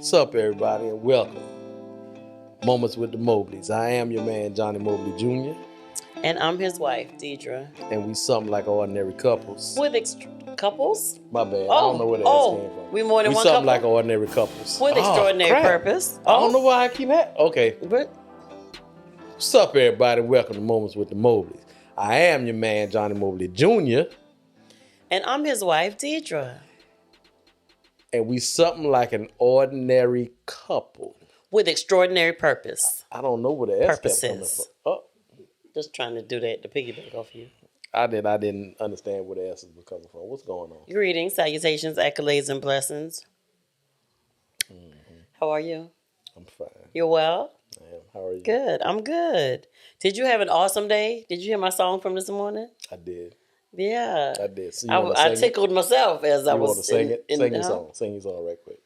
What's up, everybody, and welcome. Moments with the Mobleys. I am your man, Johnnie Mobley Jr., and I'm his wife, Deirdra. and we something like ordinary couples. With couples? My bad. I don't know where that came from. We more than we one something couple? like ordinary couples. With extraordinary purpose. I don't know why I keep that. Okay. But what's up, everybody? Welcome to Moments with the Mobleys. I am your man, Johnnie Mobley Jr., and I'm his wife, Deirdra. And we something like an ordinary couple. With extraordinary purpose. I don't know where the S Purposes. kept coming from. Oh. Just trying to do that to piggyback off you. I didn't understand where the S's were coming from. What's going on? Greetings, salutations, accolades, and blessings. Mm-hmm. How are you? I'm fine. You're well? I am. How are you? Good. I'm good. Did you have an awesome day? Did you hear my song from this morning? I did. Yeah. I did. So I tickled myself as I was want to sing it? Sing your song. Sing your song right quick.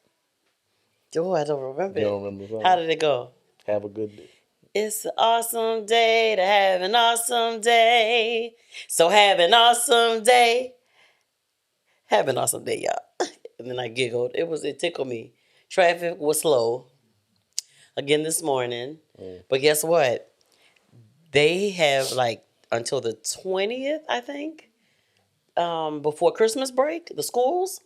Oh, I don't remember. You don't remember the song? How did it go? Have a good day. It's an awesome day to have an awesome day. So have an awesome day. Have an awesome day, y'all. And then I giggled. It tickled me. Traffic was slow again this morning. But guess what? They have like until the 20th, I think, before Christmas break, the schools.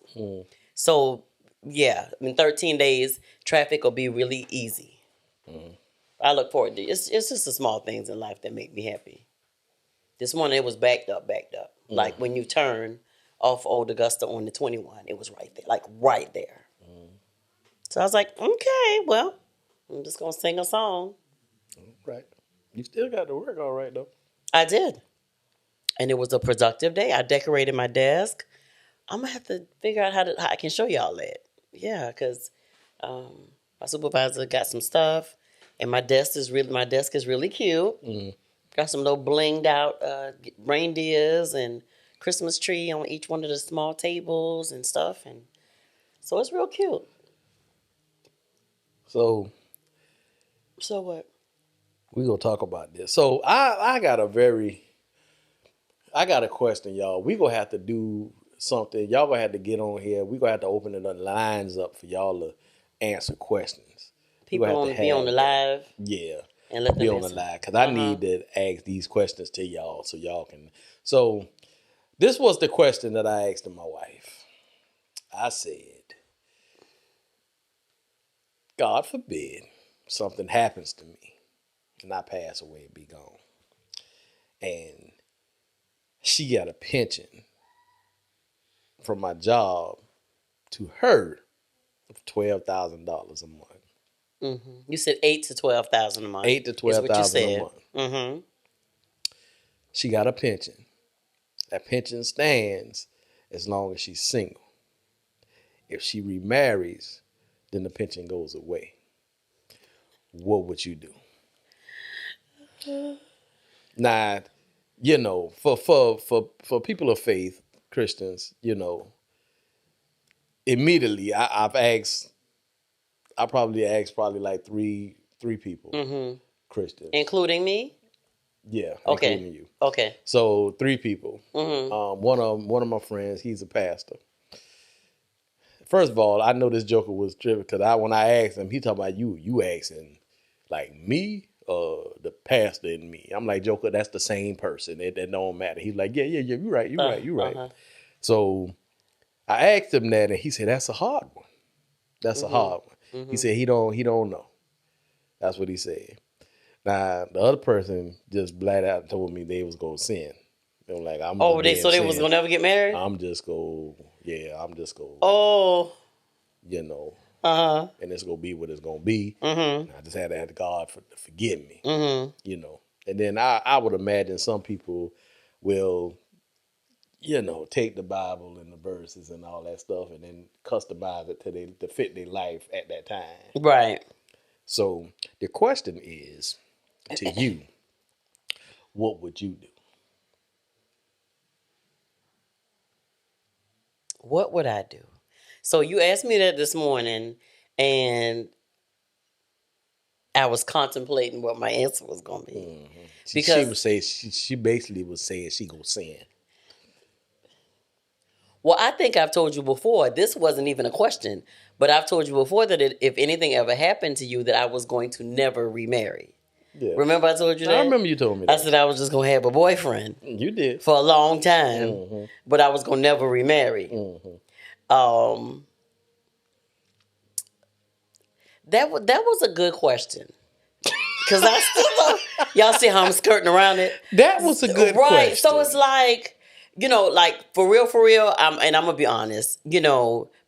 So, yeah, in 13 days, traffic will be really easy. I look forward to it. It's just the small things in life that make me happy. This morning, it was backed up. Like when you turn off Old Augusta on the 21, it was right there, like right there. So I was like, okay, well, I'm just going to sing a song. Right. You still got to work all right, though. I did. And it was a productive day. I decorated my desk. I'm going to have to figure out how I can show y'all that. Yeah, because my supervisor got some stuff. And my desk is really cute. Got some little blinged out reindeers and Christmas tree on each one of the small tables and stuff. And so it's real cute. So what? We're going to talk about this. So I got a question, y'all. We're going to have to do something. Y'all going to have to get on here. We're going to have to open the lines up for y'all to answer questions. People want to be on the live? Yeah. And let them be on the live. Because I need to ask these questions to y'all so y'all can. So this was the question that I asked to my wife. I said, God forbid something happens to me and I pass away and be gone. And she got a pension from my job to her of $12,000 a month. You said $8,000 to $12,000 a month. $8,000 to $12,000 a month. She got a pension. That pension stands as long as she's single. If she remarries, then the pension goes away. What would you do? Now, you know, for people of faith, Christians, you know, immediately I've asked. I probably asked like three people, Christians, including me. Yeah, okay, including you. Okay, so 3 people. One of my friends, he's a pastor. First of all, I know this joker was tripping because when I asked him, he talking about you asking like me, the pastor and me. I'm like, Joker, that's the same person. It don't matter. He's like, yeah, you're right. You're right. So I asked him that, and he said, that's a hard one. That's a hard one. He said he don't know. That's what he said. Now the other person just flat out told me they was gonna sin. They were like, they was gonna never get married. I'm just go. Oh, you know. And it's gonna be what it's gonna be. I just had to ask God to forgive me. You know. And then I would imagine some people will, you know, take the Bible and the verses and all that stuff and then customize it to fit their life at that time. Right. So the question is to you, what would you do? What would I do? So you asked me that this morning, and I was contemplating what my answer was going to be. Because she basically was saying she gonna sin. Well, I think I've told you before, this wasn't even a question, but I've told you before that if anything ever happened to you, that I was going to never remarry. Yeah. Remember I told you that? I remember you told me that. I said I was just going to have a boyfriend. You did. For a long time, but I was going to never remarry. That was a good question. Because I still don't, y'all see how I'm skirting around it? That was a good right. question. So it's like, like for real, and I'm going to be honest,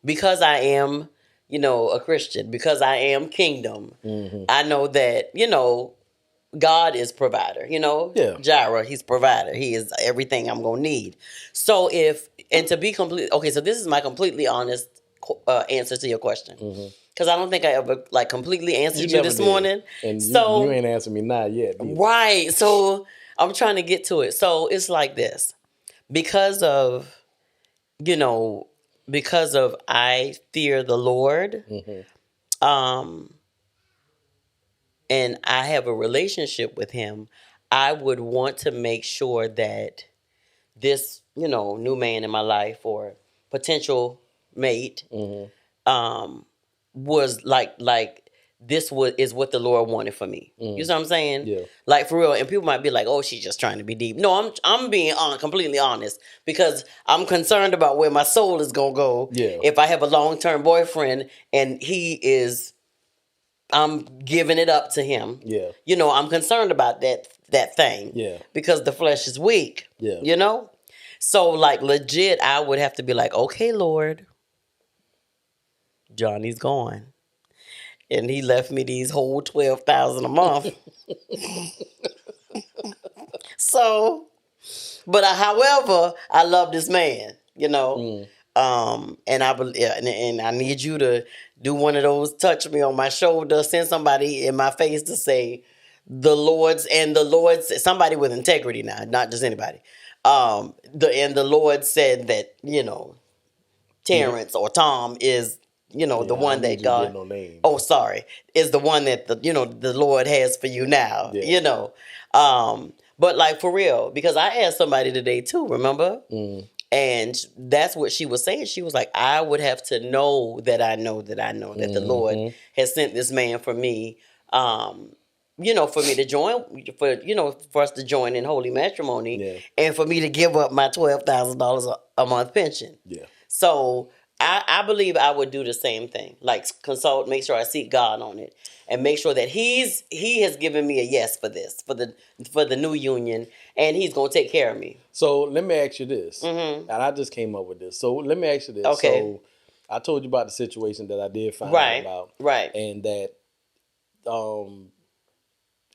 because I am, a Christian, because I am kingdom, I know that, God is provider, Yeah. Jireh, he's provider. He is everything I'm going to need. So to be complete, okay, so this is my completely honest answer to your question. Because I don't think I ever completely answered you this morning. And so, you ain't answered me not yet. Either. Right. So I'm trying to get to it. So it's like this. Because of I fear the Lord, and I have a relationship with him, I would want to make sure that this, new man in my life or potential mate, was like this is what the Lord wanted for me. You know what I'm saying? Yeah. Like for real. And people might be like, "Oh, she's just trying to be deep." No, I'm being completely honest because I'm concerned about where my soul is gonna go. Yeah. If I have a long-term boyfriend and I'm giving it up to him. Yeah. I'm concerned about that thing. Yeah. Because the flesh is weak. Yeah. So legit, I would have to be like, "Okay, Lord, Johnny's gone. And he left me these whole $12,000 a month." So, but however, I love this man, and I need you to do one of those, touch me on my shoulder, send somebody in my face to say, the Lord's, somebody with integrity now, not just anybody. The Lord said that, Terrence or Tom is, the one that God, no name. oh, sorry, is the one that the Lord has for you now, but for real, because I asked somebody today too, remember? And that's what she was saying. She was like, I would have to know that I know that the Lord has sent this man for me, for me to join, for us to join in holy matrimony, and for me to give up my $12,000 a month pension. Yeah. So I believe I would do the same thing. Consult, make sure I seek God on it, and make sure that He has given me a yes for this, for the new union, and He's gonna take care of me. So let me ask you this, and I just came up with this. So let me ask you this. Okay. So I told you about the situation that I did find out about, right, and that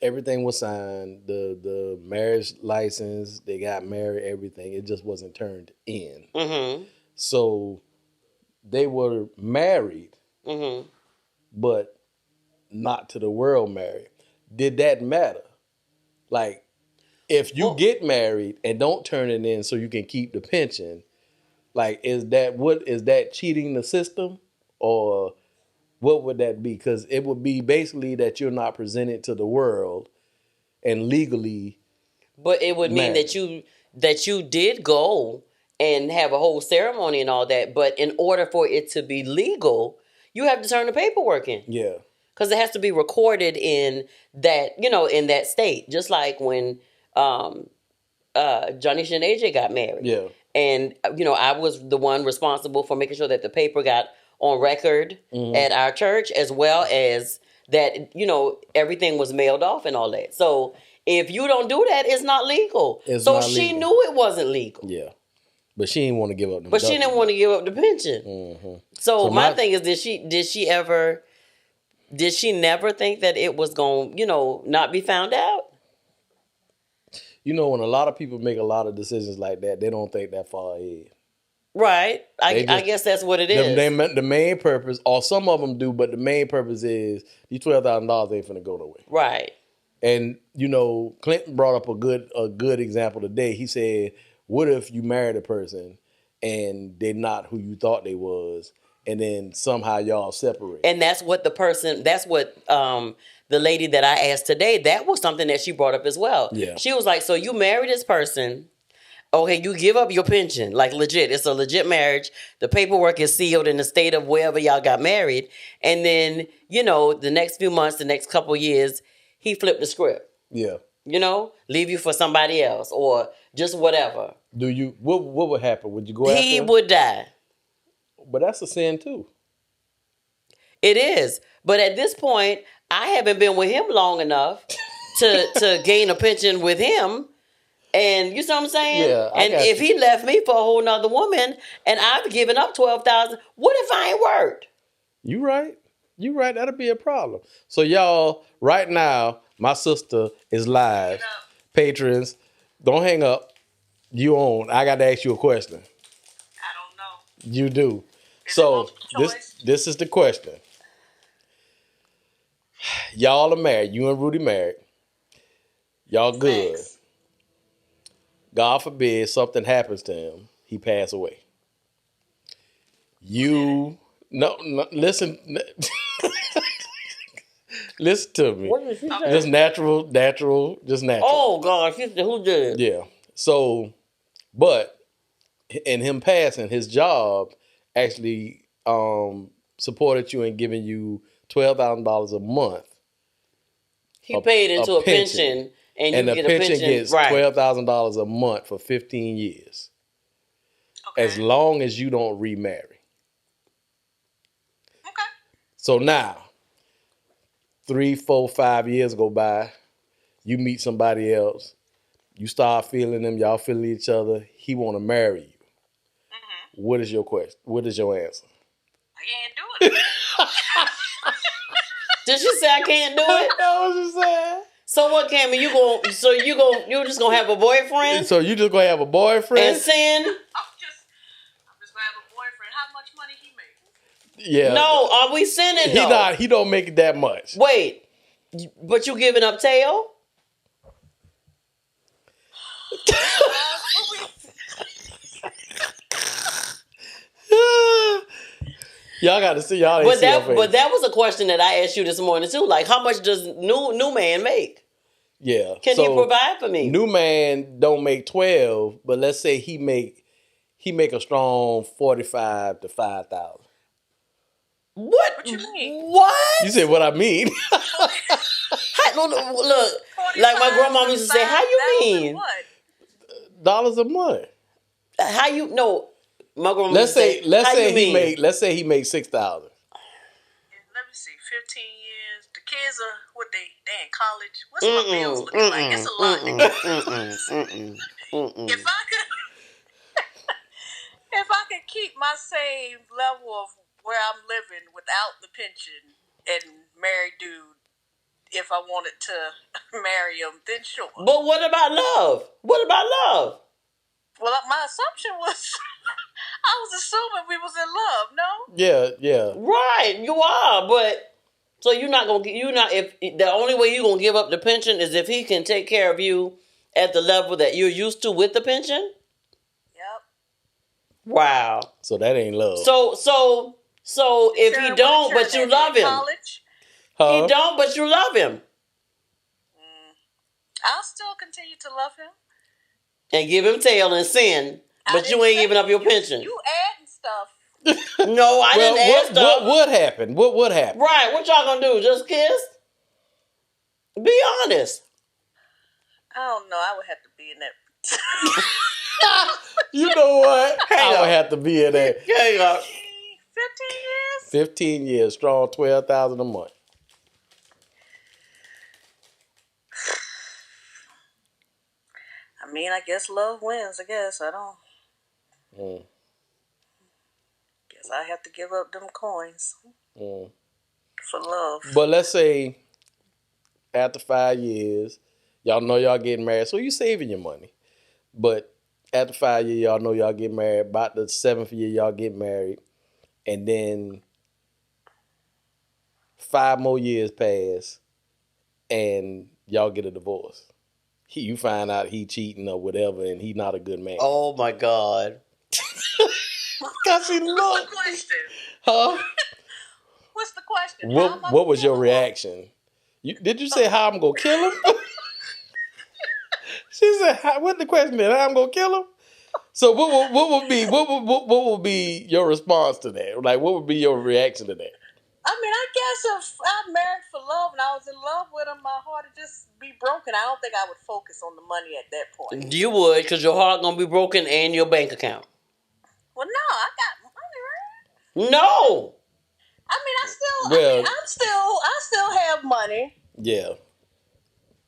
everything was signed, the marriage license, they got married, everything. It just wasn't turned in. So they were married, but not to the world married. Did that matter? If you get married and don't turn it in so you can keep the pension, is that cheating the system, or what would that be? Because it would be basically that you're not presented to the world and legally. But it would mean that you did go and have a whole ceremony and all that. But in order for it to be legal, you have to turn the paperwork in. Yeah. Because it has to be recorded in that, in that state. Just like when Johnnie and AJ got married. Yeah. And, I was the one responsible for making sure that the paper got on record at our church, as well as that, everything was mailed off and all that. So if you don't do that, it's not legal. She knew it wasn't legal. Yeah. But she didn't want to give up But she didn't want to give up the pension. So my thing is, did she never think that it was going, not be found out? When a lot of people make a lot of decisions like that, they don't think that far ahead. Right. I guess that's what it is. The main purpose, or some of them do, but the main purpose is these $12,000 ain't finna go nowhere. Right. And, Clinton brought up a good example today. He said, what if you married a person and they're not who you thought they was, and then somehow y'all separate? And that's what the lady that I asked today, that was something that she brought up as well. Yeah. She was like, so you marry this person, Okay, you give up your pension, like legit. It's a legit marriage. The paperwork is sealed in the state of wherever y'all got married. And then, the next few months, the next couple years, he flipped the script. Yeah. Leave you for somebody else or just whatever. What would happen? Would you go after him? He would die. But that's a sin too. It is. But at this point, I haven't been with him long enough to gain a pension with him. And you see what I'm saying? Yeah. And if he left me for a whole nother woman and I've given up $12,000, what if I ain't worked? You right. That'll be a problem. So y'all, right now, my sister is live. Patrons, don't hang up. You on. I got to ask you a question. I don't know. You do. So this is the question. Y'all are married. You and Rudy married. Y'all good. Thanks. God forbid something happens to him. He pass away. No, listen. Listen to me. What did she say? Just natural. Oh, God. Who did? Yeah. So, but in him passing, his job actually supported you and giving you $12,000 a month. He paid into a pension. And the get pension a pension gets $12,000 a month for 15 years. Okay. As long as you don't remarry. Okay. So now, 3, 4, 5 years go by. You meet somebody else. You start feeling them. Y'all feeling each other. He want to marry you. Mm-hmm. What is your question? What is your answer? I can't do it. Did she say I can't do it? That was just saying. So what, Cammy? You just gonna have a boyfriend So you just gonna have a boyfriend and sin? I'm just gonna have a boyfriend. How much money he make? Yeah. No, are we sinning though? He don't make it that much. Wait, but you giving up tail? Y'all got to see y'all. But that was a question that I asked you this morning too. Like, how much does new man make? Yeah. Can he provide for me? New man don't make 12, but let's say he make a strong 45 to 5,000. What you mean? What? You said what I mean? Look, like my grandma used to say, how you mean? What? Dollars a month. How you know? My grandma Let's say he make. Let's say he made 6,000. Let me see. 15 years. The kids are what they in college. What's my bills looking like? It's a lot. If I could keep my same level of where I'm living without the pension and marry dude, if I wanted to marry him, then sure. But what about love? What about love? Well, my assumption was, I was assuming we was in love. No. Yeah. Right, you are, but so if the only way you're gonna give up the pension is if he can take care of you at the level that you're used to with the pension. Yep. Wow. So that ain't love. So if he don't, but you love him. College? He don't, but you love him. I'll still continue to love him. And give him tail and sin, but you ain't giving up your pension. You adding stuff. No, I didn't add stuff. What would happen? What would happen? Right, what y'all gonna do? Just kiss? Be honest. I don't know. I would have to be in that. You know what? I would have to be in there. There you go. 15 years? 15 years, strong, 12,000 a month. I mean, I guess love wins. I guess I don't. Guess I have to give up them coins for love. But let's say after 5 years, y'all know y'all getting married, so you saving your money. But after 5 years, y'all know y'all get married. About the 7th year, y'all get married. And then 5 more years pass, and y'all get a divorce. You find out he cheating or whatever, and he not a good man. Oh my God. Cause he What's the question? Huh? What's the question? What was your reaction? Did you say how I'm gonna kill him? She said, "What the question is? How I'm gonna kill him?" So what would be your response to that? Like, what would be your reaction to that? I mean, I guess if I married for love and I was in love with him, my heart would just be broken. I don't think I would focus on the money at that point. You would, because your heart gonna be broken and your bank account. Well, no, I got money, right? No. I mean, I still have money. Yeah.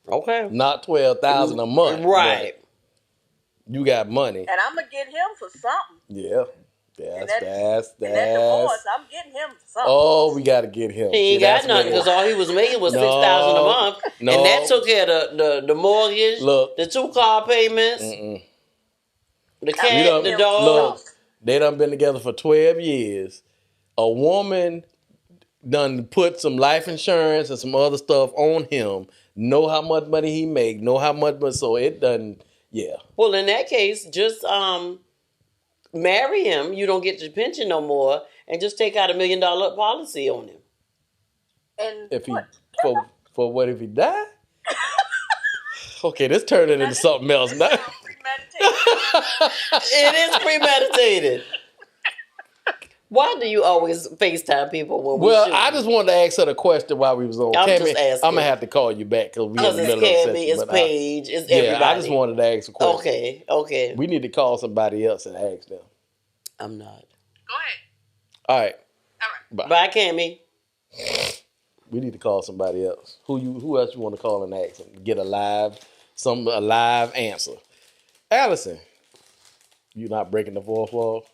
Okay. Not $12,000 a month. Right. You got money. And I'm going to get him for something. Yeah. And that divorce, I'm getting him for something. Oh, we got to get him. He ain't got nothing because all he was making was $6,000 a month. No. And that took care of the mortgage, the 2-car payments, the cat, the dog. Look, they done been together for 12 years. A woman done put some life insurance and some other stuff on him. Know how much money he make. Know how much money. So it done, yeah. Well, in that case, just marry him. You don't get your pension no more, and just take out $1 million policy on him. And if he for what if he die? Okay, this turned into something else now. It is premeditated. Why do you always FaceTime people when we shoot? I just wanted to ask her the question while we was on. I'm Cammy, just asking. I'm going to have to call you back because we in the middle it's of the Cammy, it's Paige, it's everybody. I just wanted to ask a question. Okay. We need to call somebody else and ask them. I'm not. Go ahead. All right. Bye, Cammy. We need to call somebody else. Who else you want to call and ask them? Get a live answer. Allison, you not breaking the fourth wall?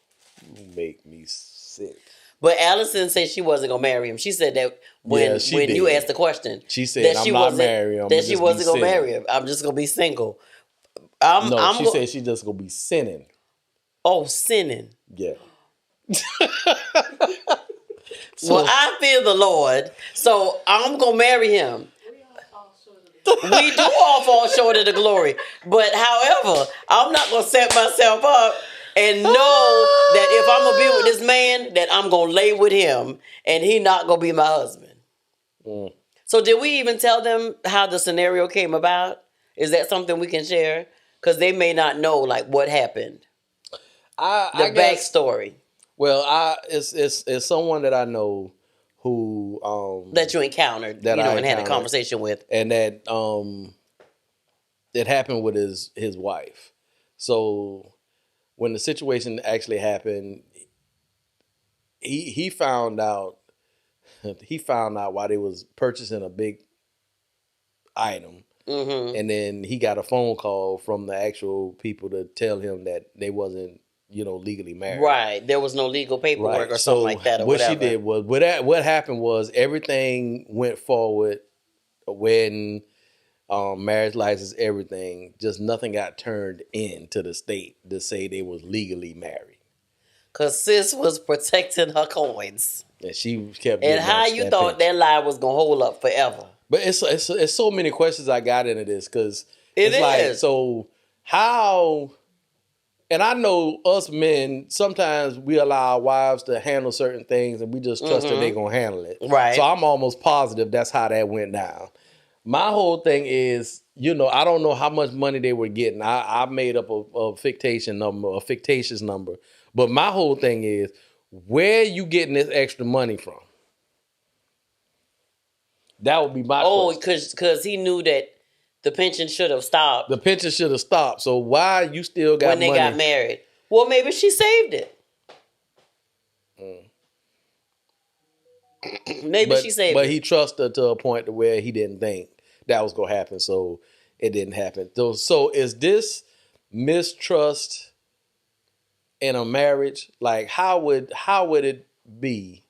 You make me sick. But Allison said she wasn't gonna marry him. She said that when you asked the question, she said I'm not marrying him. That she wasn't gonna marry him. I'm just gonna be single. She said she just gonna be sinning. Oh, sinning. Yeah. Well, I fear the Lord, so I'm gonna marry him. We do all fall short of the glory. But however, I'm not going to set myself up and know that if I'm going to be with this man, that I'm going to lay with him and he not going to be my husband. Mm. So did we even tell them how the scenario came about? Is that something we can share? Because they may not know like what happened. I guess, backstory. Well, it's someone that I know who that you encountered, and had a conversation with, and that it happened with his wife. So when the situation actually happened, he found out why they was purchasing a big item, and then he got a phone call from the actual people to tell him that they wasn't legally married. Right. There was no legal paperwork or something like that. Or what she did was, what happened was everything went forward, a wedding, marriage license, everything. Just nothing got turned in to the state to say they was legally married. Because sis was protecting her coins. And she kept. And how you thought that lie was going to hold up forever? But it's so many questions I got into this because it's like, so how. And I know us men, sometimes we allow our wives to handle certain things and we just trust that they're going to handle it. Right. So I'm almost positive that's how that went down. My whole thing is, I don't know how much money they were getting. I made up a fictitious number. But my whole thing is, where you getting this extra money from? That would be my question. Oh, because he knew that the pension should have stopped. The pension should have stopped. So why you still got money? When they got married. Well, maybe she saved it. Maybe she saved it. But he trusted her to a point to where he didn't think that was going to happen. So it didn't happen. So is this mistrust in a marriage? Like, how would it be?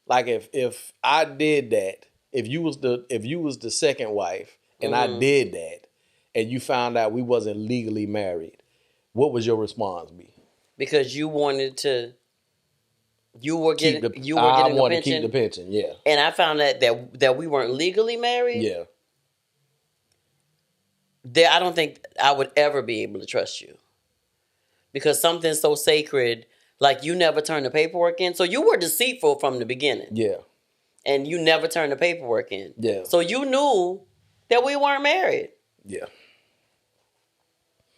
Like if I did that, if you was the second wife and I did that, and you found out we wasn't legally married, what would your response be? Because you wanted to, you were getting the pension. I wanted to keep the pension, yeah. And I found that we weren't legally married. Yeah. I don't think I would ever be able to trust you, because something so sacred, like you never turned the paperwork in, so you were deceitful from the beginning. Yeah. And you never turned the paperwork in. Yeah. So you knew that we weren't married. Yeah.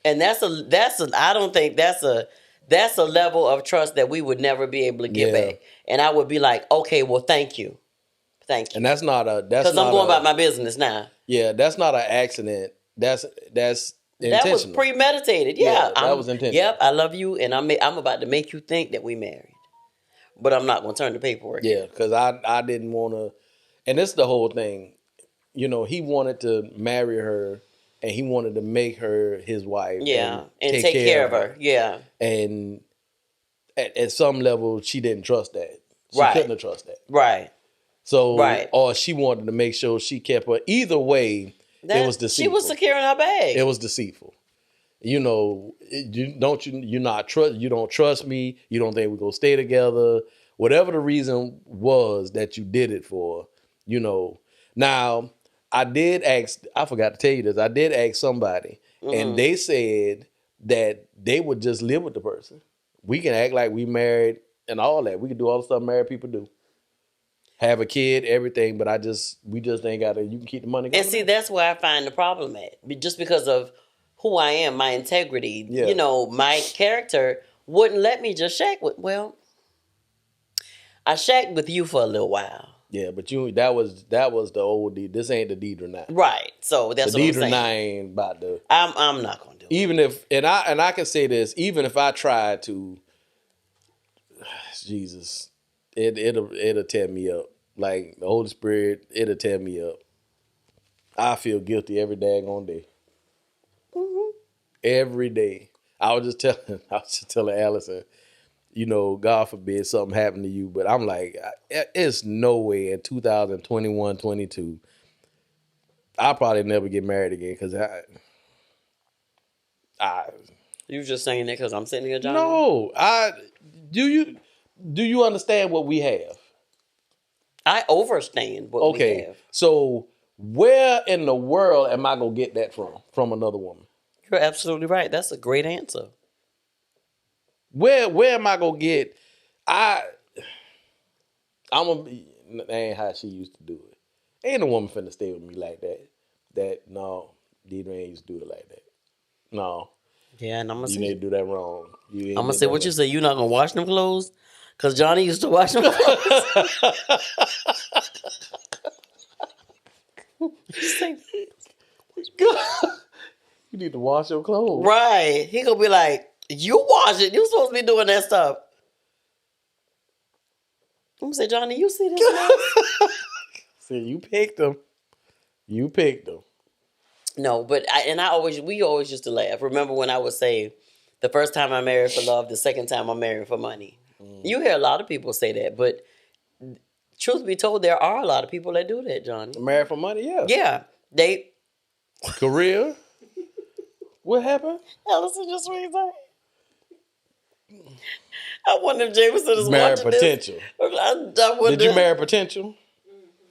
And that's a I don't think that's a level of trust that we would never be able to get back. And I would be like, okay, well, thank you. And that's not because I'm going about my business now. Yeah, that's not an accident. That's intentional. That was premeditated. Yeah, that was intentional. Yep, I love you, and I'm about to make you think that we married, but I'm not going to turn the paperwork. Yeah, because I didn't want to, and this is the whole thing. You know, he wanted to marry her, and he wanted to make her his wife. Yeah, and take care of her. Yeah, and at some level, she didn't trust that. She couldn't have trusted that. Right. So, or she wanted to make sure she kept her. Either way, it was deceitful. She was securing her bag. It was deceitful. You know, you don't trust me. You don't think we're going to stay together. Whatever the reason was that you did it for, you know. Now, I forgot to tell you this. I did ask somebody, and they said that they would just live with the person. We can act like we married and all that. We can do all the stuff married people do. Have a kid, everything, but we just ain't got to, you can keep the money going. And see, that's where I find the problem at. Just because of who I am, my integrity, you know, my character wouldn't let me just shack with, I shacked with you for a little while. Yeah, but that was the old Deirdra. This ain't the Deirdra now. Right. So that's what I'm saying. The Deirdra now ain't about to. I'm not going to do it. Even if, and I can say this, even if I tried to, Jesus, it'll tear me up. Like the Holy Spirit, it'll tear me up. I feel guilty every daggone day. Mm-hmm. Every day. I was just telling Allison, you know, God forbid something happened to you, but I'm like, it's no way in 2021, 22, I'll probably never get married again because You just saying that because I'm sitting here, Johnny? No, do you understand what we have? I understand what we have. So where in the world am I going to get that from another woman? You're absolutely right. That's a great answer. Where am I going to get, I'm going to, that ain't how she used to do it. Ain't a woman finna stay with me like that. No, Deirdra ain't used to do it like that. No. Yeah, and I'm going to say. You need to do that wrong. I'm going to say what you say. You're not going to wash them clothes? Because Johnny used to wash them clothes. You need to wash your clothes. Right. He going to be like, you wash it. You supposed to be doing that stuff. I'm going to say, Johnny, you see this? See, you picked them. No, but we always used to laugh. Remember when I would say, the first time I married for love, the second time I married for money. You hear a lot of people say that, but truth be told, there are a lot of people that do that, Johnny. Married for money, yeah. Yeah. They... Career? What happened? Allison just raised her. I wonder if Jameson is married watching potential. This. Did you marry potential?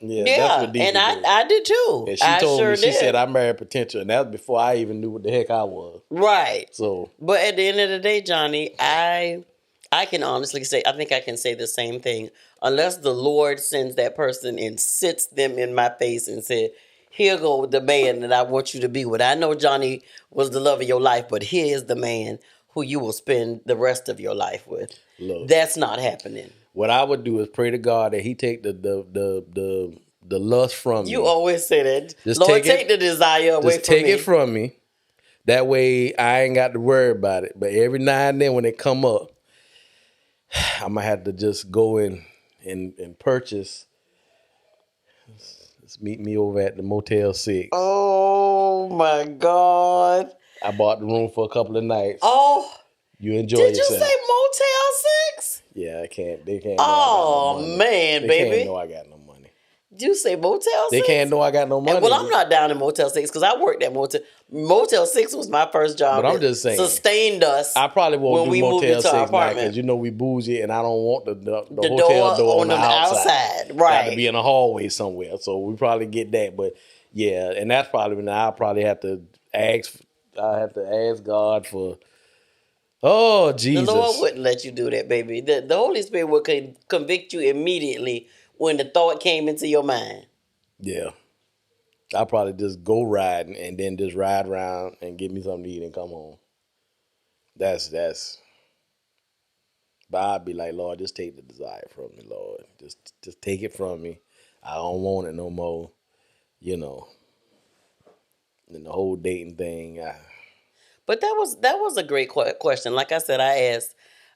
Yeah, that's what Deirdra did. I did too. And she told me, she said, I married potential. And that was before I even knew what the heck I was. Right. So, but at the end of the day, Johnny, I can honestly say, I think I can say the same thing. Unless the Lord sends that person and sits them in my face and said, here go the man that I want you to be with. I know Johnny was the love of your life, but here is the man who you will spend the rest of your life with. Look, that's not happening. What I would do is pray to God that He take the lust from me. You always say that. Just Lord, take the desire away from me. Just take it from me. That way I ain't got to worry about it. But every now and then when it come up, I'm going to have to just go in and purchase. Let's meet me over at the Motel 6. Oh, my God. I bought the room for a couple of nights. Oh. You enjoy yourself. Did you say Motel 6? Yeah, they can't. Oh, man, they baby. They can't know I got no money. Did you say Motel 6? They can't know I got no money. Well, I'm not down in Motel 6 because I worked at Motel 6 was my first job. But I'm just saying. Sustained us. I probably won't do Motel 6 now because you know we bougie and I don't want the hotel door on the outside. Right. Got to be in a hallway somewhere. So we probably get that. But yeah, and that's probably when I'll probably have to ask. I have to ask God for. Oh, Jesus. The Lord wouldn't let you do that, baby. The Holy Spirit would convict you immediately when the thought came into your mind. Yeah. I'll probably just go riding and then just ride around and get me something to eat and come home. That's. But I'd be like, Lord, just take the desire from me, Lord. Just take it from me. I don't want it no more. You know. And the whole dating thing. But that was a great question. Like I said, I asked,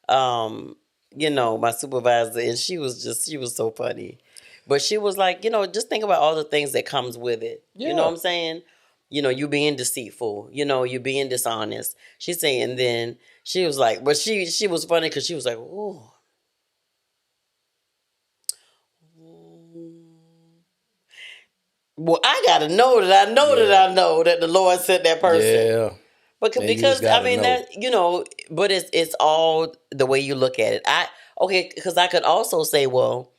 my supervisor, and she was so funny. But she was like, just think about all the things that comes with it. Yeah. You know what I'm saying? You being deceitful. You being dishonest. She's saying, then she was like, but she was funny because she was like, ooh. Well, I gotta know that I know that I know that the Lord sent that person. Yeah. Because I mean know. That but it's all the way you look at it. Because I could also say, well,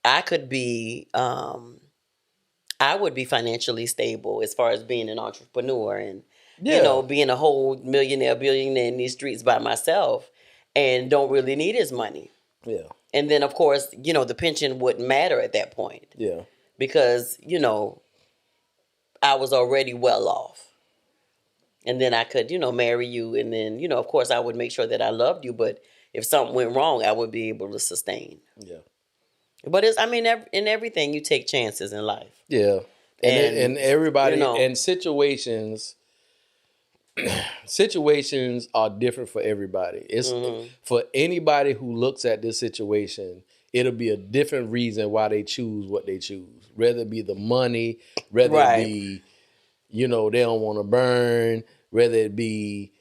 I could be I would be financially stable as far as being an entrepreneur and being a whole millionaire, billionaire in these streets by myself and don't really need his money. Yeah. And then of course, the pension wouldn't matter at that point. Yeah. Because, I was already well off. And then I could, marry you. And then, of course, I would make sure that I loved you. But if something went wrong, I would be able to sustain. Yeah. But in everything, you take chances in life. Yeah. And everybody, and situations are different for everybody. It's for anybody who looks at this situation, it'll be a different reason why they choose what they choose. Whether it be the money, whether it be, they don't want to burn, whether it be,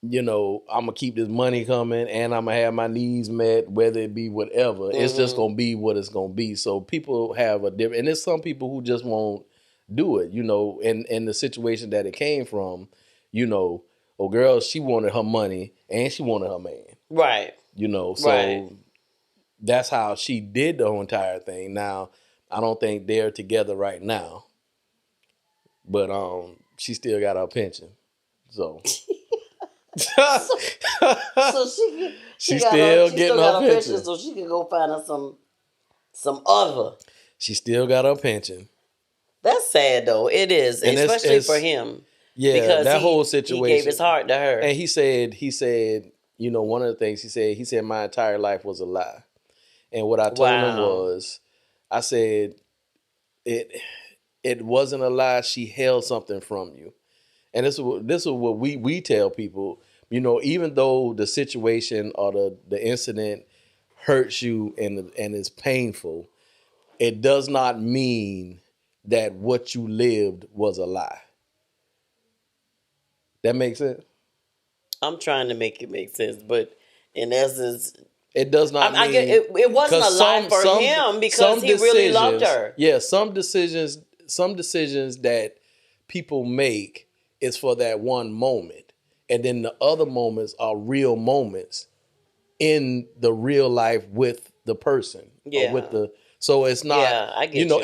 I'm going to keep this money coming and I'm going to have my needs met, whether it be whatever. It's just going to be what it's going to be. So people have a different, and there's some people who just won't do it, and the situation that it came from, girl, she wanted her money and she wanted her man. Right. So that's how she did the whole entire thing. Now, I don't think they're together right now, but she still got her pension. So so she still getting her pension, so she can go find her some other. She still got her pension. That's sad though. It is, and especially for him. Yeah, because that whole situation. He gave his heart to her, and he said, one of the things he said, my entire life was a lie. And what I told him was, I said, it wasn't a lie. She held something from you. And this is what we tell people, even though the situation or the incident hurts you and is painful, it does not mean that what you lived was a lie. That makes sense? I'm trying to make it make sense, but in essence, it does not mean... it wasn't a lie for him because he really loved her. Yeah, some decisions that people make is for that one moment. And then the other moments are real moments in the real life with the person. Yeah. So it's not... Yeah, I get you.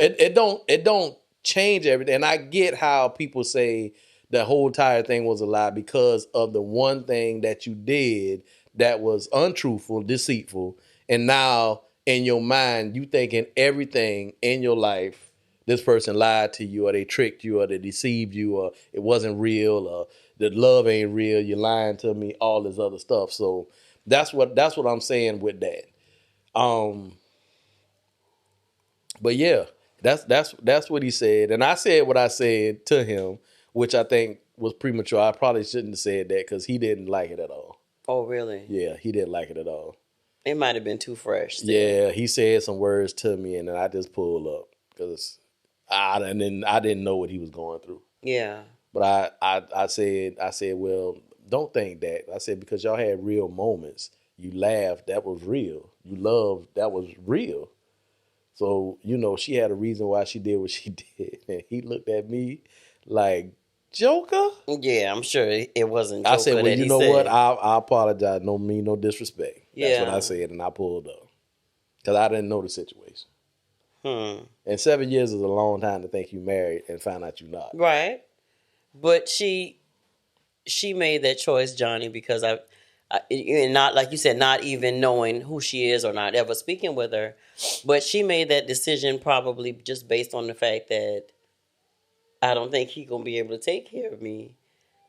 It don't change everything. And I get how people say the whole entire thing was a lie because of the one thing that you did that was untruthful, deceitful, and now in your mind you thinking everything in your life, this person lied to you or they tricked you or they deceived you or it wasn't real or the love ain't real, you're lying to me, all this other stuff. So that's what I'm saying with that. But yeah, that's what he said. And I said what I said to him, which I think was premature. I probably shouldn't have said that because he didn't like it at all. Oh, really? Yeah, he didn't like it at all. It might have been too fresh. Still. Yeah, he said some words to me, and then I just pulled up because I didn't know what he was going through. Yeah. But I said, well, don't think that. I said, because y'all had real moments. You laughed, that was real. You loved, that was real. So, she had a reason why she did what she did. And he looked at me like, Joker? Yeah, I'm sure it wasn't Joker. I said, well, you know what? I apologize. No mean, no disrespect. That's what I said, and I pulled up. Because I didn't know the situation. And 7 years is a long time to think you married and find out you're not. Right. But she made that choice, Johnny, because and not, like you said, not even knowing who she is or not ever speaking with her. But she made that decision probably just based on the fact that I don't think he's going to be able to take care of me,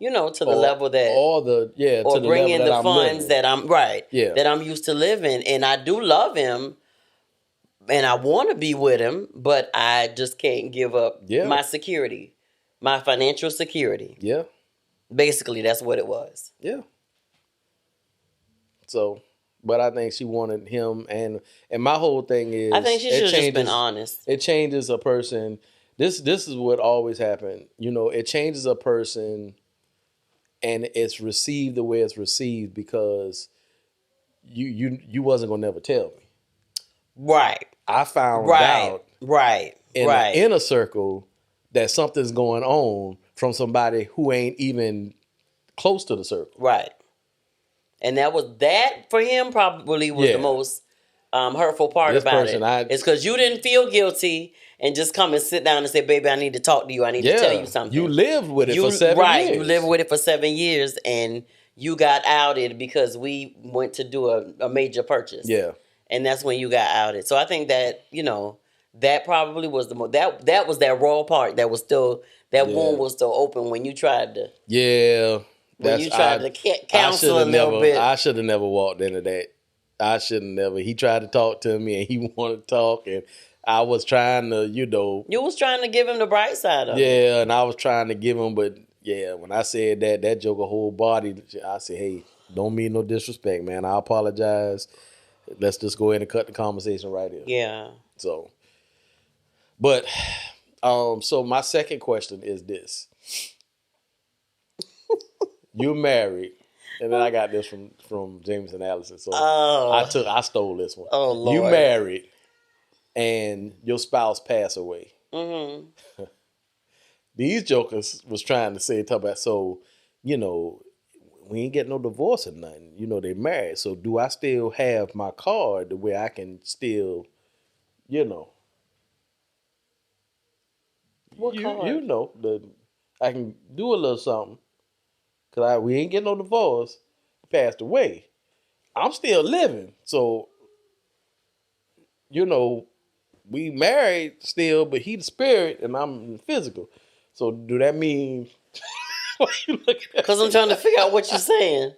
to the level that, or or to bring the in level the funds that I'm that I'm used to living, and I do love him, and I want to be with him, but I just can't give up my security, my financial security. Yeah, basically, that's what it was. Yeah. So, but I think she wanted him, and my whole thing is, I think she should have just been honest. It changes a person. This is what always happened. It changes a person, and it's received the way it's received because you wasn't gonna never tell me. Right. I found out in the inner circle that something's going on from somebody who ain't even close to the circle. Right. And that for him probably was the most hurtful part about it. It's because you didn't feel guilty and just come and sit down and say, baby, I need to talk to you. I need to tell you something. You lived with it for 7 years. Right. You lived with it for 7 years, and you got outed because we went to do a major purchase. Yeah. And that's when you got outed. So I think that, that probably was the most, that was that raw part that was still, that wound was still open when you tried to. Yeah. When you tried to counsel a little bit. I should have never walked into that. I should have never. He tried to talk to me and he wanted to talk, and I was trying to, You was trying to give him the bright side of it. Yeah, and I was trying to give him, but when I said that joker whole body, I said, hey, don't mean no disrespect, man. I apologize. Let's just go ahead and cut the conversation right here. Yeah. So, but, so my second question is this. You're married, and then I got this from James and Allison. So I stole this one. Oh, Lord. You married, and your spouse passed away. Mm-hmm. These jokers was trying to talk about, so, we ain't getting no divorce or nothing. They married. So do I still have my card the way I can still, What card? I can do a little something. Because we ain't getting no divorce. He passed away. I'm still living. So, we married still, but he the spirit and I'm the physical. So do that mean... Why you looking at me? Because I'm trying to figure out what you're saying.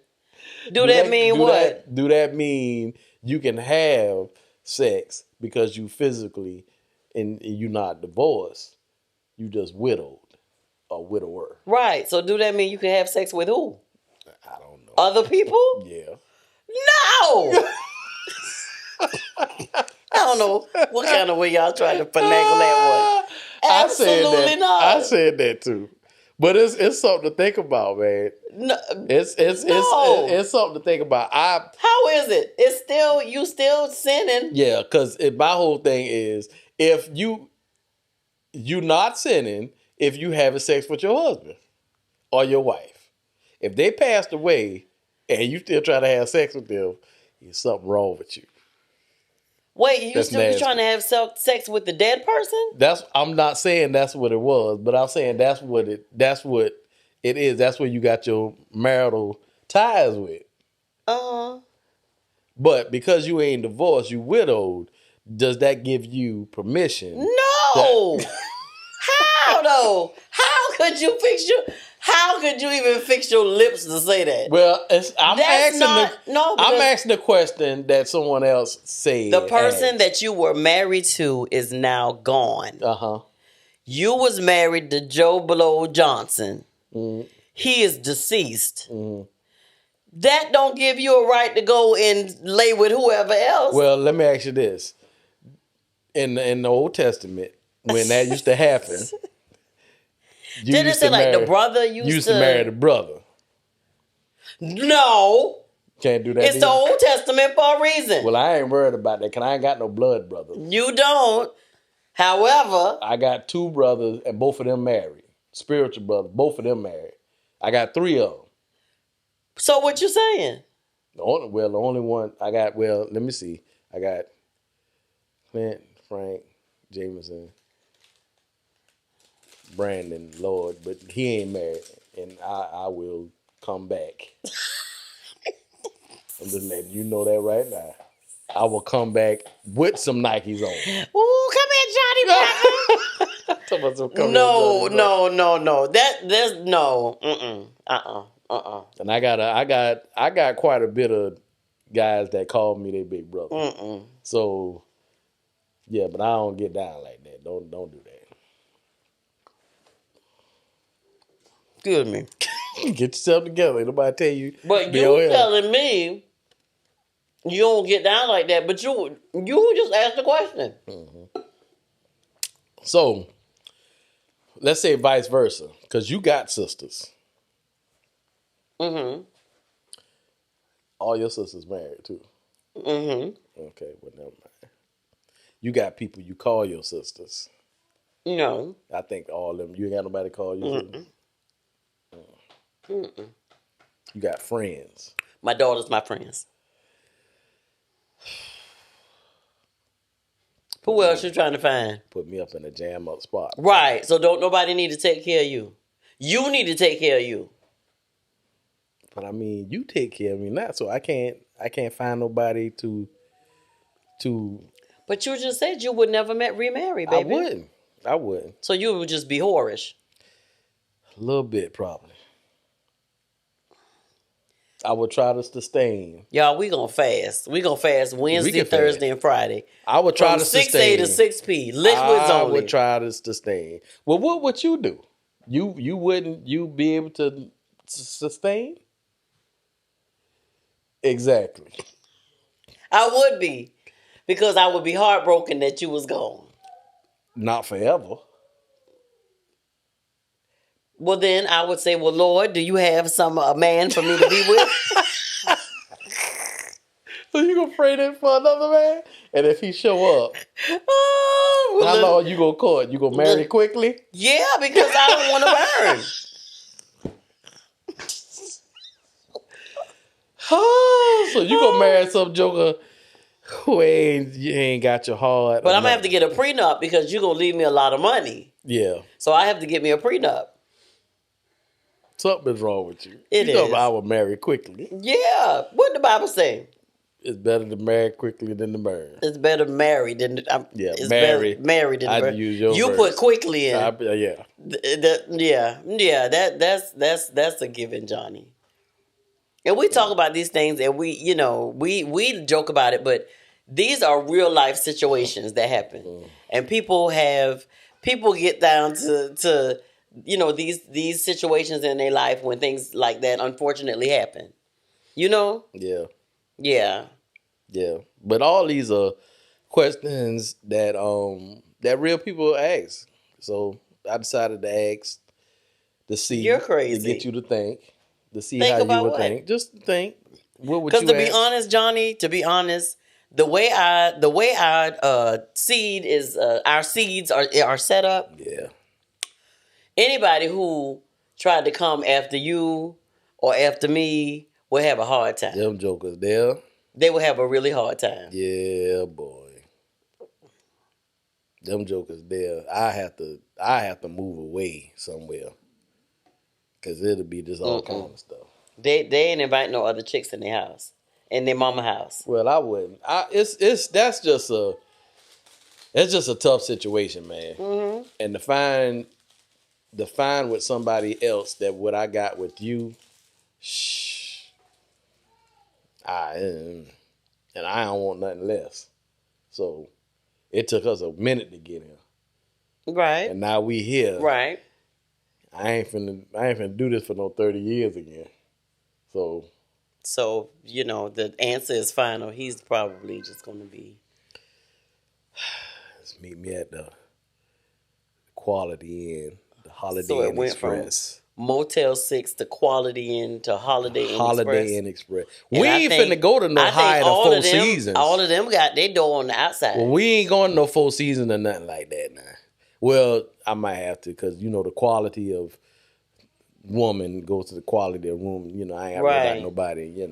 Do that mean what? Do that mean you can have sex because you physically and you're not divorced? You just widowed. A widower. Right. So do that mean you can have sex with who? I don't know. Other people? Yeah. No! I don't know what kind of way y'all trying to finagle that one. Absolutely not. I said that too. But it's something to think about, man. No. It's something to think about. How is it? It's still, you still sinning. Yeah, because my whole thing is, if you not sinning if you having sex with your husband or your wife. If they passed away and you still try to have sex with them, there's something wrong with you. Wait, you still trying to have sex with the dead person? I'm not saying that's what it was, but I'm saying that's what it is. That's what you got your marital ties with. Uh-huh. But because you ain't divorced, you widowed, does that give you permission? No! How though? How could you even fix your lips to say that? Well, I'm asking the question that someone else said. The person that you were married to is now gone. Uh-huh. You was married to Joe Blow Johnson. Mm. He is deceased. Mm. That don't give you a right to go and lay with whoever else. Well, let me ask you this. In the Old Testament, when that used to happen, didn't it say like the brother used to marry the brother? No. Can't do that. It's the Old Testament for a reason. Well, I ain't worried about that because I ain't got no blood brothers. You don't. However, I got 2 brothers and both of them married. Spiritual brothers, both of them married. I got 3 of them. So what you saying? The only one I got, let me see. I got Clint, Frank, Jameson, Brandon, Lord, but he ain't married, and I will come back. I'm just letting you know that right now. I will come back with some Nikes on. Ooh, come here, Johnny Blackman. No. There's no. And I got quite a bit of guys that call me their big brother. So yeah, but I don't get down like that. Don't do that. Excuse me. Get yourself together. Ain't nobody tell you. But you telling me you don't get down like that, but you just asked the question. So let's say vice versa, because you got sisters. All your sisters married too. Okay, well never mind. You got people you call your sisters. No. I think all of them. You ain't got nobody to call you. You got friends. My daughter's my friends. Who else you trying to find? Put me up in a jam up spot. Right. So don't nobody need to take care of you. You need to take care of you. But I mean, you take care of me now, so I can't find nobody to. But you just said you would never remarry, baby. I wouldn't. So you would just be whorish. A little bit, probably. I would try to sustain. Y'all, we gonna fast. We gonna fast Wednesday, Thursday, and Friday. I would try to sustain. 6A to 6P. Liquids only. I would try to sustain. Well, what would you do? You wouldn't you be able to sustain? Exactly. I would be. Because I would be heartbroken that you was gone. Not forever. Well, then I would say, well, Lord, do you have a man for me to be with? So you gonna pray that for another man? And if he show up, how long you gonna court? You gonna marry quickly? Yeah, because I don't want to burn. So you gonna marry some joker who ain't got your heart. But I'm gonna have to get a prenup because you're gonna leave me a lot of money. Yeah. So I have to get me a prenup. Something's wrong with you. It is. I would marry quickly. Yeah. What did the Bible say? It's better to marry quickly than to burn. It's better married than it's married than to burn. Use your you verse. Put quickly in. Yeah. That's a given, Johnny. And we talk about these things, and we joke about it, but these are real life situations that happen, and people get down to these situations in their life when things like that unfortunately happen. Yeah. But all these are questions that real people ask. So I decided to ask to see. You're crazy. To get you to think. To see think how you would what? think. Just think. What would you ask? Because to be honest, Johnny, the way our seed is our seeds are set up. Yeah. Anybody who tried to come after you or after me will have a hard time. Them jokers there. They will have a really hard time. Yeah, boy. Them jokers there. I have to move away somewhere. Cause it'll be just all kind of stuff. They ain't invite no other chicks in their house. In their mama house. Well, I wouldn't. That's just a tough situation, man. Mm-hmm. And to find with somebody else that what I got with you, and I don't want nothing less. So it took us a minute to get here. Right. And now we here. Right. I ain't finna do this for no 30 years again. So the answer is final. He's probably just gonna be. Let's meet me at the Quality Inn, the Holiday so it Inn went Express. From Motel 6 to Quality Inn to Holiday Inn Express. We ain't finna go to no high in the Four Seasons. All of them got their door on the outside. Well, we ain't going to no Four Seasons or nothing like that now. Well, I might have to because, the quality of woman goes to the quality of room. I ain't got nobody,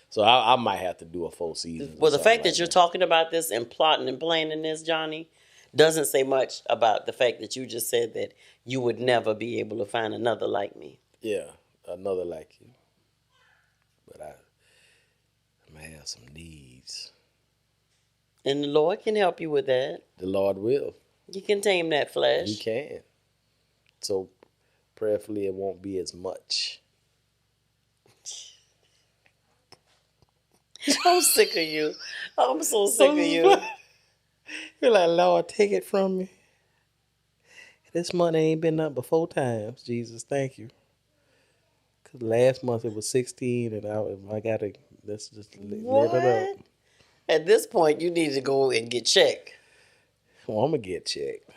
So I might have to do a Four Seasons. Well, the fact that you're talking about this and plotting and planning this, Johnny, doesn't say much about the fact that you just said that you would never be able to find another like me. Yeah, another like you. But I might have some needs. And the Lord can help you with that. The Lord will. You can tame that flesh. He can. So prayerfully, it won't be as much. I'm sick of you. I'm so sick of you. You're like, Lord, take it from me. This month ain't been up but 4 times. Jesus, thank you. Because last month it was 16, and I got to, let's just live it up. At this point, you need to go and get checked. Well, I'm going to get checked.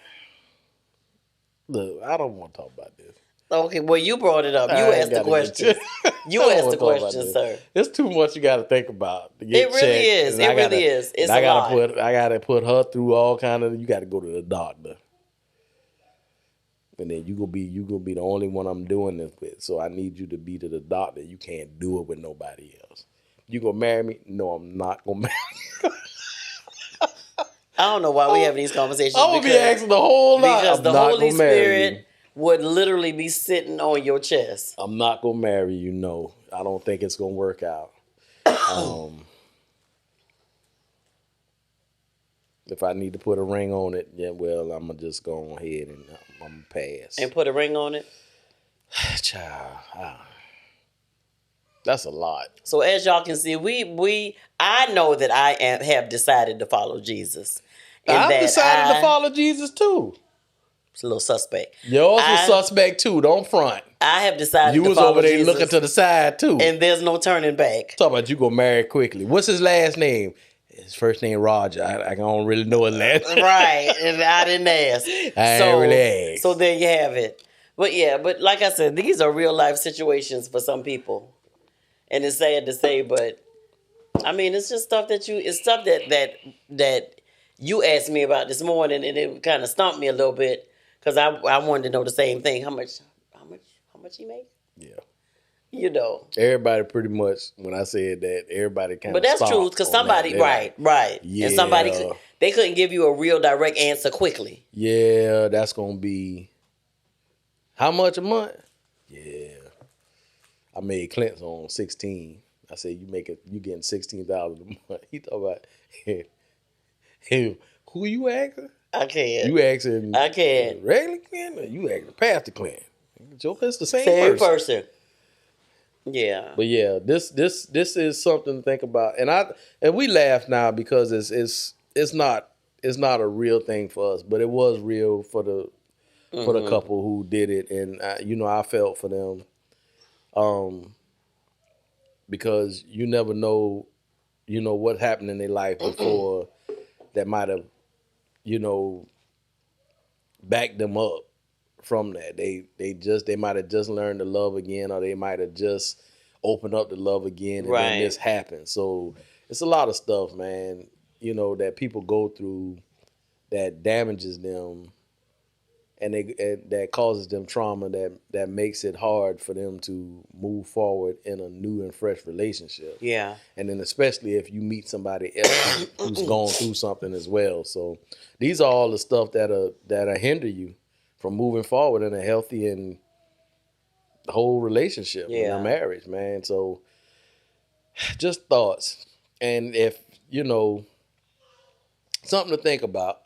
Look, I don't want to talk about this. Okay, well, you brought it up. You asked the question. You asked the question, sir. It's too much you got to think about to It get really checked. is. It really is. It's I a lot. I got to put her through all kind of. You got to go to the doctor, and then you gonna be the only one I'm doing this with. So I need you to be to the doctor. You can't do it with nobody else. You gonna marry me? No, I'm not gonna marry you. I don't know why we having these conversations. I'm gonna be asking the whole lot. Because the Holy Spirit would literally be sitting on your chest. I'm not gonna marry you. No, I don't think it's gonna work out. If I need to put a ring on it, yeah, well, I'm gonna just go ahead and I'm gonna pass. And put a ring on it? Child, that's a lot. So as y'all can see, I know that I have decided to follow Jesus. I've decided to follow Jesus too. It's a little suspect. Yours was suspect too. Don't front. I have decided you to was follow over there Jesus, looking to the side too. and there's no turning back. Talk about you gonna marry quickly. What's his last name? His first name Roger. I don't really know his last name. Right, and I didn't ask. I ain't really asked. So there you have it. But yeah, but like I said, these are real life situations for some people, and it's sad to say, but I mean, it's just stuff that you asked me about this morning, and it kind of stumped me a little bit because I wanted to know the same thing. How much he make? Yeah. You know. Everybody pretty much, when I said that, everybody kind of. But that's true because somebody, right. Yeah. And somebody, they couldn't give you a real direct answer quickly. Yeah, that's going to be, how much a month? Yeah. I made Clint's on 16. I said, you getting $16 a month. He talking about, hey, who you asking? I can't. You asking I can't. Regular Clint or you asking Pastor Clint? Joker, it's the same person. Yeah. But yeah, this is something to think about. And we laugh now because it's not a real thing for us, but it was real for the couple who did it, and I felt for them. Because you never know, what happened in their life before that might have, backed them up from that. They might have just learned to love again, or they might have just opened up to love again, and then this happened. So it's a lot of stuff, man, that people go through that damages them, and that causes them trauma that makes it hard for them to move forward in a new and fresh relationship. Yeah. And then especially if you meet somebody else who's gone through something as well. So these are all the stuff that'll hinder you from moving forward in a healthy and whole relationship in a marriage, man. So just thoughts. And if, something to think about.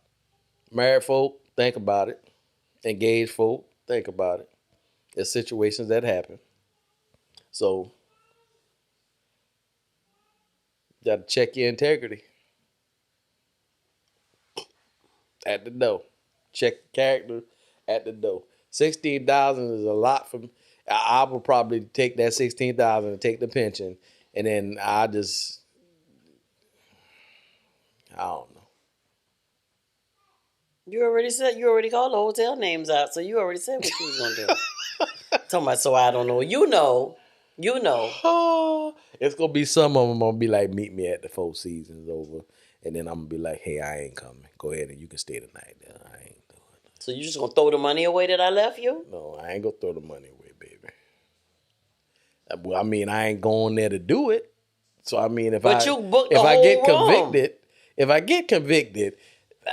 Married folk, think about it. Engaged folk, think about it. There's situations that happen. So, you got to check your integrity at the door. Check your character at the door. $16,000 is a lot for me. I will probably take that $16,000 and take the pension, and then I don't know. You already called the hotel names out, so you already said what you was gonna do. Talking about, so I don't know. You know. It's gonna be some of them gonna be like, meet me at the 4 Seasons over, and then I'm gonna be like, hey, I ain't coming. Go ahead and you can stay tonight. I ain't doing it. So you just gonna throw the money away that I left you? No, I ain't gonna throw the money away, baby. Well, I mean, I ain't going there to do it. So I mean, if I get convicted,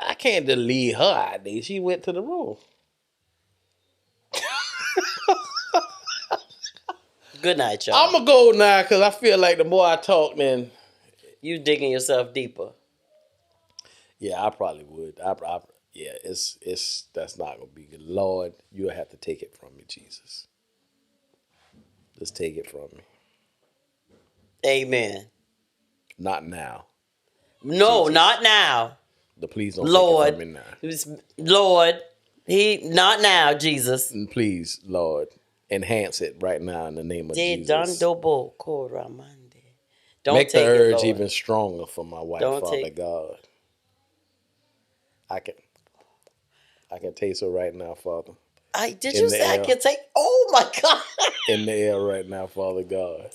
I can't just leave her out there. She went to the room. Good night, y'all. I'm going to go now because I feel like the more I talk, man. You digging yourself deeper. Yeah, I probably would. Yeah, it's that's not gonna be good. Lord, you'll have to take it from me, Jesus. Just take it from me. Amen. Not now. No, Jesus. not now. Please don't Lord, take it from me now. Lord, not now, Jesus. And please, Lord, enhance it right now in the name of Jesus. Don't Make take the urge it, Lord. even stronger for my wife, Don't Father take- God. I can taste her right now, Father. Did In you the say I air. can take? Oh my God! In the air right now, Father God.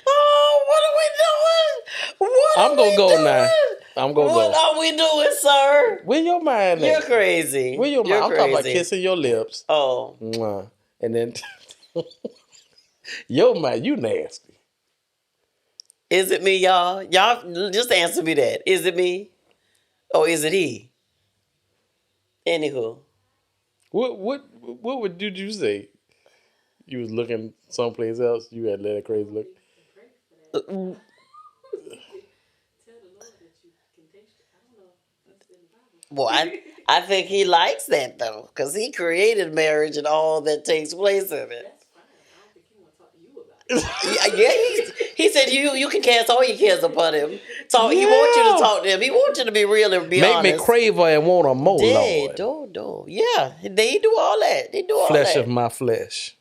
Oh, what are we doing? I'm gonna go now. I'm gonna What go. are we doing, sir? Where your mind at? You're crazy. Where your mind? You're I'm talking about crazy. kissing your lips. Oh, Mwah. And then your mind, you nasty. is it me, y'all? Y'all just answer me that. Is it me? Or is it he? Anywho. What did you say? You was looking someplace else. You had let a crazy look. Well, I think he likes that though, because he created marriage and all that takes place in it. Yeah, he said you can cast all your cares upon him. He wants you to talk to him. He wants you to be real and be honest. Make me crave her and want her more, Lord. Yeah, they do all that. They do all Flesh that. of my flesh.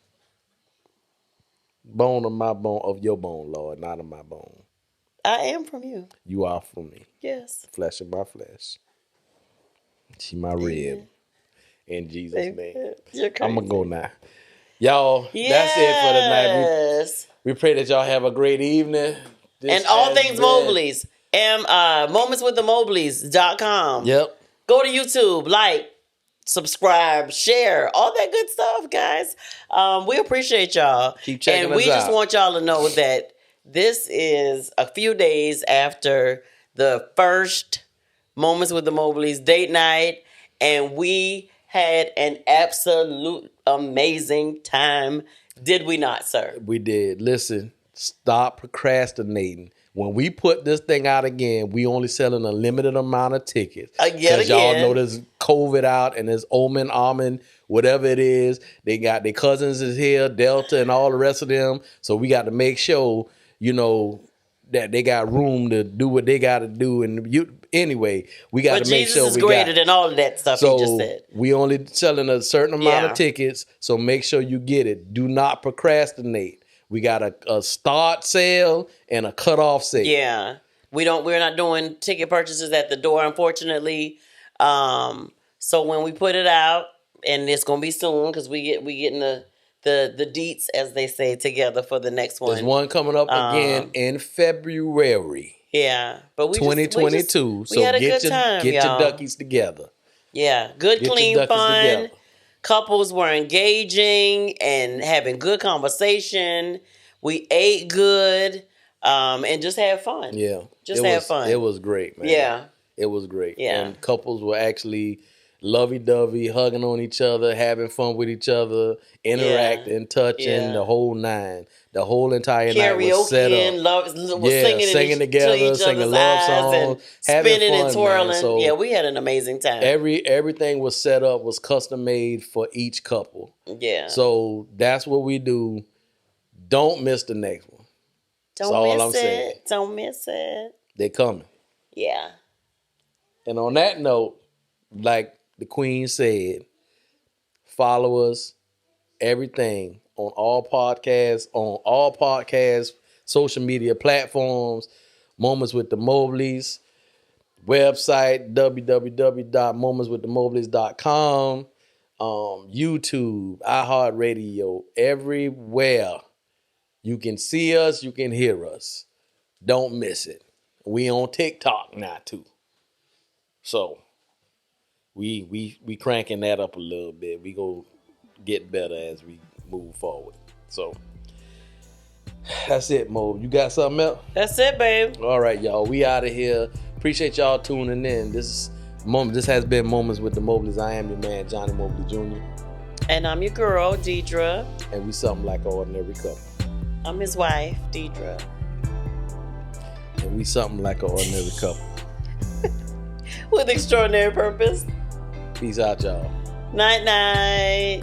Bone of my bone, of your bone, Lord, not of my bone. I am from you. You are from me. Yes. Flesh of my flesh. She my rib. In Jesus' name. You're crazy. I'm going to go now. Y'all, that's it for tonight. We pray that y'all have a great evening. And all things Mobleys. momentswiththemobleys.com. Yep. Go to YouTube, like, subscribe, share, all that good stuff, guys. We appreciate y'all. Keep checking us out. And we just want y'all to know that this is a few days after the first Moments with the Mobleys date night, and we had an absolute amazing time. Did we not, sir? We did. Listen, stop procrastinating. When we put this thing out again, we only selling a limited amount of tickets. Because y'all know there's COVID out and there's Omen, Almond, whatever it is. They got their cousins is here, Delta and all the rest of them. So we got to make sure, that they got room to do what they got to do. And anyway, we got to make Jesus sure is greater than all of that stuff you just said. We only selling a certain amount of tickets, so make sure you get it. Do not procrastinate. We got a start sale and a cutoff sale. Yeah, we're not doing ticket purchases at the door, unfortunately. So when we put it out, and it's gonna be soon because we getting the deets, as they say, together for the next one. There's one coming up again in February. Yeah, but 2022. We had a good time, get y'all. your duckies together. Yeah, good, clean fun. Together. Couples were engaging and having good conversation. We ate good, and just had fun. Yeah, had fun. It was great, man. Yeah, it was great. Yeah, and couples were actually lovey-dovey, hugging on each other, having fun with each other, interacting, touching, the whole nine. The whole entire night was set up. Singing together, singing love songs, spinning fun, and twirling. So yeah, we had an amazing time. Everything was set up, was custom made for each couple. Yeah. So that's what we do. Don't miss the next one. That's all I'm saying. Don't miss it. They coming. Yeah. And on that note, like the Queen said, follow us, everything on all podcasts, social media platforms, Moments with the Mobleys, website, www.momentswiththemobleys.com, YouTube, iHeartRadio, everywhere. You can see us, you can hear us. Don't miss it. We on TikTok now too. So we cranking that up a little bit. We go get better as we move forward. So that's it, Mo. You got something else? That's it, babe. All right, y'all. We out of here. Appreciate y'all tuning in. This has been Moments with the Mobleys. I am your man, Johnny Mobley Jr. And I'm your girl, Deirdra. And we something like an ordinary couple. I'm his wife, Deirdra. And we something like an ordinary couple. with extraordinary purpose. Peace out, y'all. Night, night.